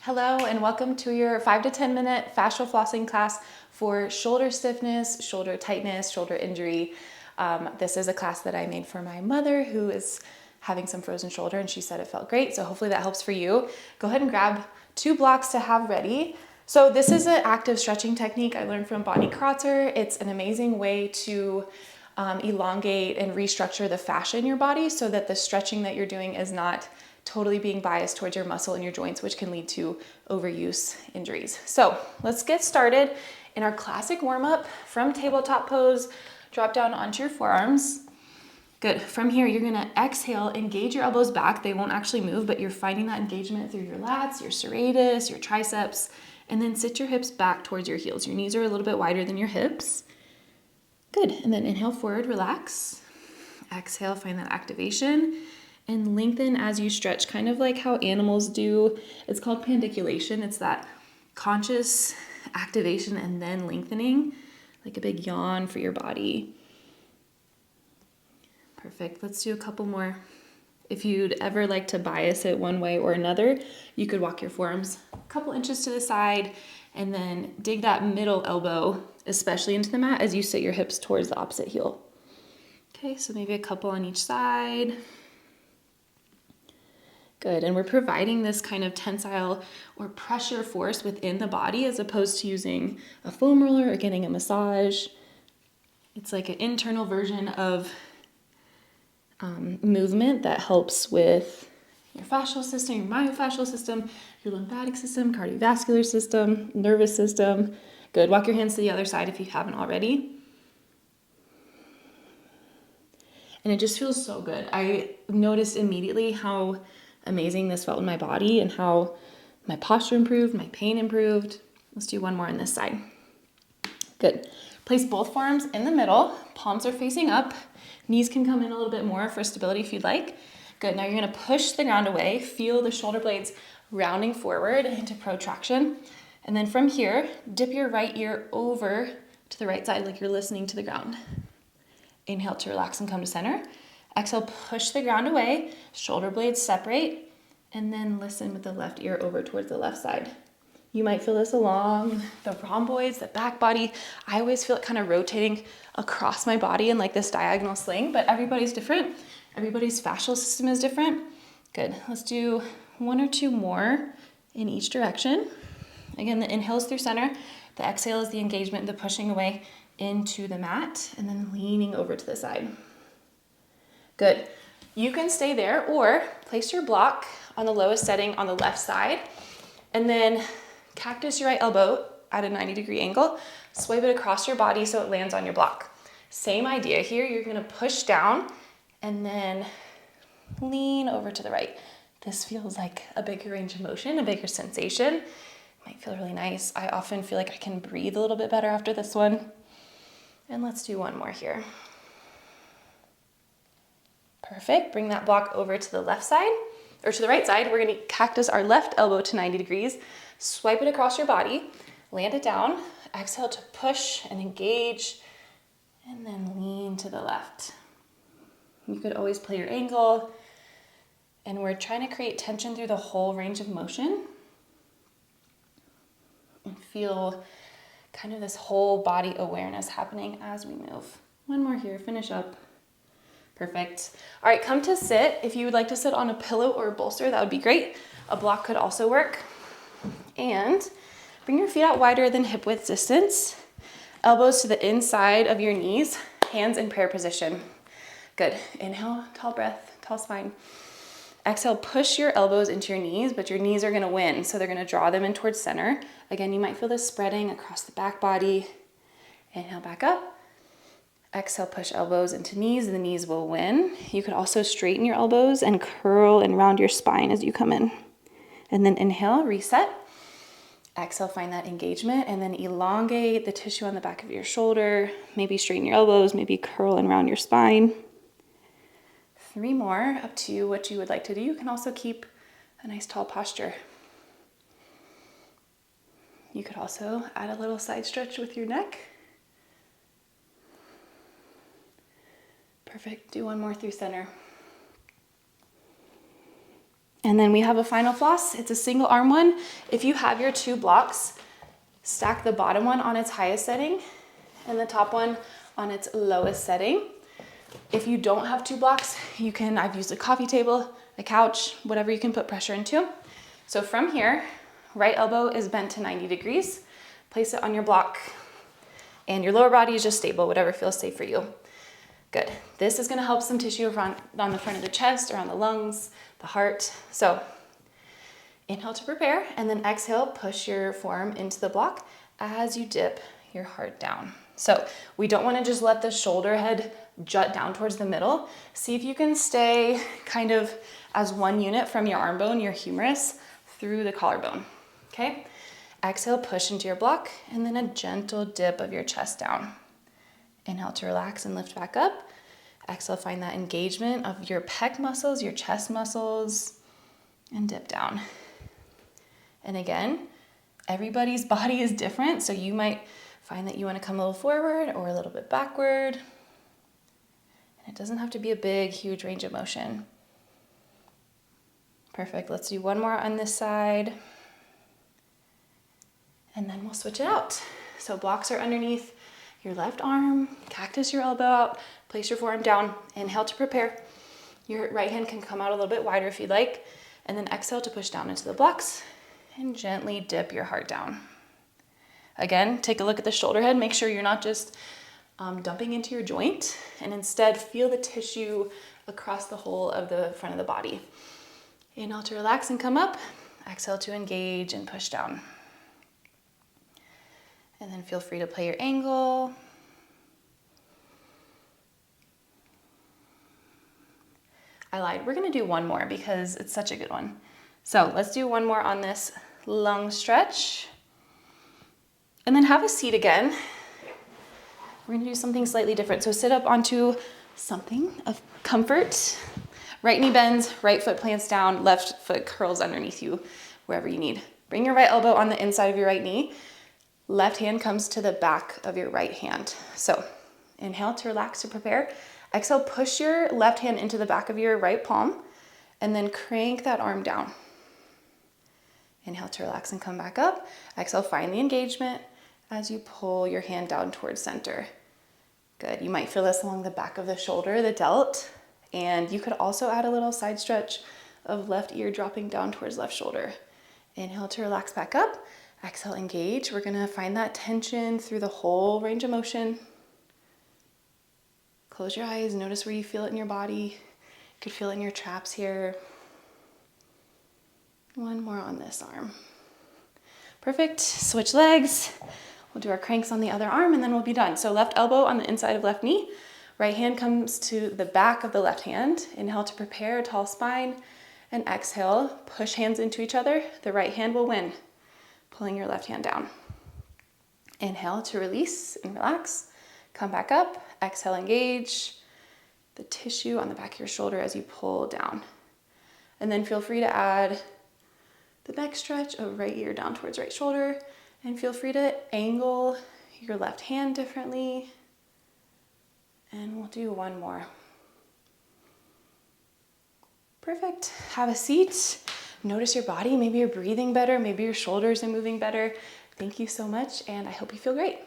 Hello and welcome to your 5 to 10 minute fascial flossing class for shoulder stiffness, shoulder tightness, shoulder injury. This is a class that I made for my mother who is having some frozen shoulder and she said it felt great, so hopefully that helps for you. Go ahead and grab 2 blocks to have ready. So this is an active stretching technique I learned from Bonnie Crotzer. It's an amazing way to elongate and restructure the fascia in your body so that the stretching that you're doing is not totally being biased towards your muscle and your joints, which can lead to overuse injuries. So let's get started in our classic warm-up from tabletop pose. Drop down onto your forearms. Good. From here, you're gonna exhale, engage your elbows back. They won't actually move, but you're finding that engagement through your lats, your serratus, your triceps, and then sit your hips back towards your heels. Your knees are a little bit wider than your hips. Good. And then inhale forward, relax. Exhale, find that activation. And lengthen as you stretch, kind of like how animals do. It's called pandiculation. It's that conscious activation and then lengthening, like a big yawn for your body. Perfect. Let's do a couple more. If you'd ever like to bias it one way or another, you could walk your forearms a couple inches to the side and then dig that middle elbow, especially into the mat as you sit your hips towards the opposite heel. Okay, so maybe a couple on each side. Good, and we're providing this kind of tensile or pressure force within the body as opposed to using a foam roller or getting a massage. It's like an internal version of movement that helps with your fascial system, your myofascial system, your lymphatic system, cardiovascular system, nervous system. Good, walk your hands to the other side if you haven't already. And it just feels so good. I noticed immediately how amazing this felt in my body and how my posture improved, my pain improved. Let's do one more on this side. Good. Place both forearms in the middle. Palms are facing up. Knees can come in a little bit more for stability if you'd like. Good. Now you're going to push the ground away. Feel the shoulder blades rounding forward into protraction. And then from here, dip your right ear over to the right side like you're listening to the ground. Inhale to relax and come to center. Exhale, push the ground away, shoulder blades separate, and then listen with the left ear over towards the left side. You might feel this along the rhomboids, the back body. I always feel it kind of rotating across my body in like this diagonal sling, but everybody's different. Everybody's fascial system is different. Good, let's do 1 or 2 more in each direction. Again, the inhale is through center. The exhale is the engagement, the pushing away into the mat, and then leaning over to the side. Good. You can stay there or place your block on the lowest setting on the left side and then cactus your right elbow at a 90-degree angle, swipe it across your body so it lands on your block. Same idea here. You're going to push down and then lean over to the right. This feels like a bigger range of motion, a bigger sensation. Might feel really nice. I often feel like I can breathe a little bit better after this one. And let's do one more here. Perfect. Bring that block over to the left side or to the right side. We're going to cactus our left elbow to 90 degrees. Swipe it across your body. Land it down. Exhale to push and engage and then lean to the left. You could always play your angle. And we're trying to create tension through the whole range of motion and feel kind of this whole body awareness happening as we move. One more here. Finish up. Perfect. All right, come to sit. If you would like to sit on a pillow or a bolster, that would be great. A block could also work. And bring your feet out wider than hip width distance. Elbows to the inside of your knees, hands in prayer position. Good. Inhale, tall breath, tall spine. Exhale, push your elbows into your knees, but your knees are going to win, so they're going to draw them in towards center. Again, you might feel this spreading across the back body. Inhale, back up. Exhale, push elbows into knees. The knees will win. You could also straighten your elbows and curl and round your spine as you come in. And then inhale, reset. Exhale, find that engagement and then elongate the tissue on the back of your shoulder. Maybe straighten your elbows, maybe curl and round your spine. 3 more, up to you what you would like to do. You can also keep a nice tall posture. You could also add a little side stretch with your neck. Perfect. Do one more through center. And then we have a final floss. It's a single arm one. If you have your 2 blocks, stack the bottom one on its highest setting and the top one on its lowest setting. If you don't have 2 blocks, you can, I've used a coffee table, a couch, whatever you can put pressure into. So from here, right elbow is bent to 90 degrees. Place it on your block and your lower body is just stable, whatever feels safe for you. Good. This is gonna help some tissue on the front of the chest, around the lungs, the heart. So inhale to prepare, and then exhale, push your forearm into the block as you dip your heart down. So we don't wanna just let the shoulder head jut down towards the middle. See if you can stay kind of as one unit from your arm bone, your humerus, through the collarbone, okay? Exhale, push into your block, and then a gentle dip of your chest down. Inhale to relax and lift back up. Exhale, find that engagement of your pec muscles, your chest muscles, and dip down. And again, everybody's body is different, so you might find that you want to come a little forward or a little bit backward. And it doesn't have to be a big, huge range of motion. Perfect. Let's do one more on this side. And then we'll switch it out. So blocks are underneath your left arm, cactus your elbow out, place your forearm down, inhale to prepare. Your right hand can come out a little bit wider if you'd like, and then exhale to push down into the blocks and gently dip your heart down. Again, take a look at the shoulder head. Make sure you're not just dumping into your joint, and instead feel the tissue across the whole of the front of the body. Inhale to relax and come up, exhale to engage and push down. And then feel free to play your angle. I lied, we're gonna do one more because it's such a good one. So let's do one more on this lung stretch. And then have a seat again. We're gonna do something slightly different. So sit up onto something of comfort. Right knee bends, right foot plants down, left foot curls underneath you, wherever you need. Bring your right elbow on the inside of your right knee. Left hand comes to the back of your right hand. So inhale to relax, to prepare. Exhale, push your left hand into the back of your right palm and then crank that arm down. Inhale to relax and come back up. Exhale, find the engagement as you pull your hand down towards center. Good. You might feel this along the back of the shoulder, the delt, and you could also add a little side stretch of left ear dropping down towards left shoulder. Inhale to relax back up. Exhale, engage. We're gonna find that tension through the whole range of motion. Close your eyes, notice where you feel it in your body. You could feel it in your traps here. One more on this arm. Perfect, switch legs. We'll do our cranks on the other arm and then we'll be done. So left elbow on the inside of left knee. Right hand comes to the back of the left hand. Inhale to prepare, tall spine. And exhale, push hands into each other. The right hand will win. Pulling your left hand down. Inhale to release and relax. Come back up. Exhale, engage the tissue on the back of your shoulder as you pull down. And then feel free to add the neck stretch of right ear down towards right shoulder. And feel free to angle your left hand differently. And we'll do one more. Perfect. Have a seat. Notice your body. Maybe you're breathing better. Maybe your shoulders are moving better. Thank you so much, and I hope you feel great.